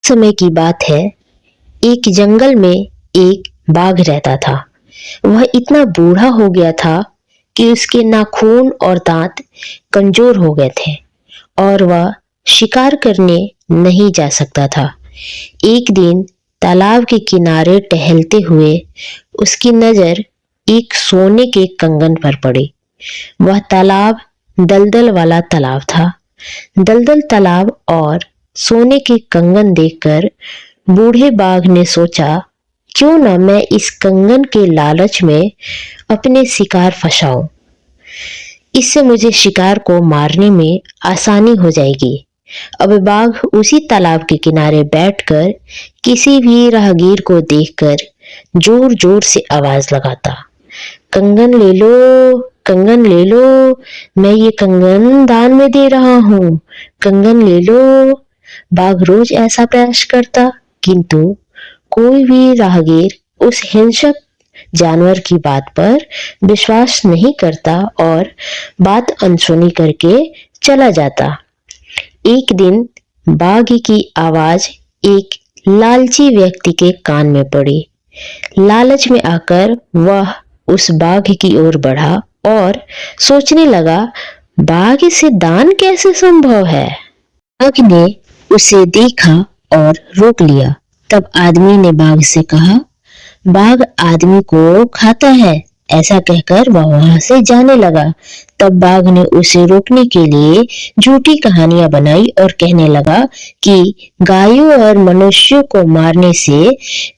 समय की बात है। एक जंगल में एक बाघ रहता था। वह इतना बूढ़ा हो गया था कि उसके नाखून और दांत कमजोर हो गए थे और वह शिकार करने नहीं जा सकता था। एक दिन तालाब के किनारे टहलते हुए उसकी नजर एक सोने के कंगन पर पड़ी। वह तालाब दलदल वाला तालाब था। दलदल तालाब और सोने के कंगन देखकर बूढ़े बाघ ने सोचा, क्यों न मैं इस कंगन के लालच में अपने शिकार फंसाऊं। इससे मुझे शिकार को मारने में आसानी हो जाएगी। अब बाघ उसी तालाब के किनारे बैठकर किसी भी राहगीर को देखकर जोर जोर से आवाज लगाता, कंगन ले लो, कंगन ले लो, मैं ये कंगन दान में दे रहा हूँ, कंगन ले लो। बाघ रोज ऐसा प्रयास करता, किंतु कोई भी राहगीर उस हिंसक जानवर की बात पर विश्वास नहीं करता और बात अनसुनी करके चला जाता। एक दिन बाघ की आवाज एक लालची व्यक्ति के कान में पड़ी। लालच में आकर वह उस बाघ की ओर बढ़ा और सोचने लगा, बाघ से दान कैसे संभव है। बाघ ने उसे देखा और रोक लिया। तब आदमी ने बाघ से कहा, बाघ आदमी को खाता है। ऐसा कहकर वह वहां से जाने लगा। तब बाघ ने उसे रोकने के लिए झूठी कहानियां बनाई और कहने लगा कि गायों और मनुष्यों को मारने से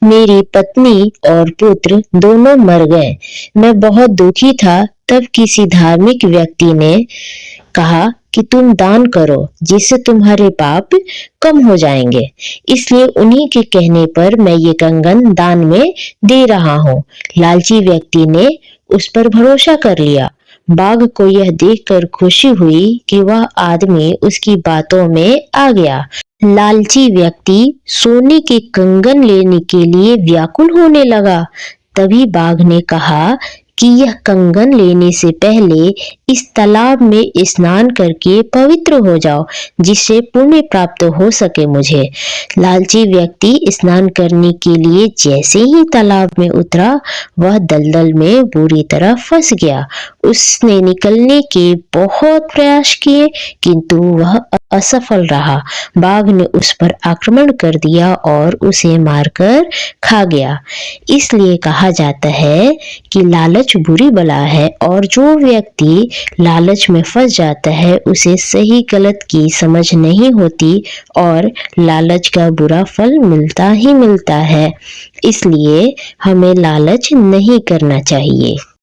मेरी पत्नी और पुत्र दोनों मर गए। मैं बहुत दुखी था। तब किसी धार्मिक व्यक्ति ने कहा कि तुम दान करो, जिससे तुम्हारे पाप कम हो जाएंगे। इसलिए उन्हीं के कहने पर मैं ये कंगन दान में दे रहा हूँ। लालची व्यक्ति ने उस पर भरोसा कर लिया। बाघ को यह देखकर खुशी हुई कि वह आदमी उसकी बातों में आ गया। लालची व्यक्ति सोने के कंगन लेने के लिए व्याकुल होने लगा। तभी बाघ ने कहा कि यह कंगन लेने से पहले इस तालाब में स्नान करके पवित्र हो जाओ, जिससे पुण्य प्राप्त हो सके मुझे। लालची व्यक्ति स्नान करने के लिए जैसे ही तालाब में उतरा, वह दलदल में बुरी तरह फंस गया। उसने निकलने के बहुत प्रयास किए, किंतु वह असफल रहा। बाघ ने उस पर आक्रमण कर दिया और उसे मारकर खा गया। इसलिए कहा जाता है कि लालच बुरी बला है और जो व्यक्ति लालच में फंस जाता है उसे सही गलत की समझ नहीं होती और लालच का बुरा फल मिलता ही मिलता है। इसलिए हमें लालच नहीं करना चाहिए।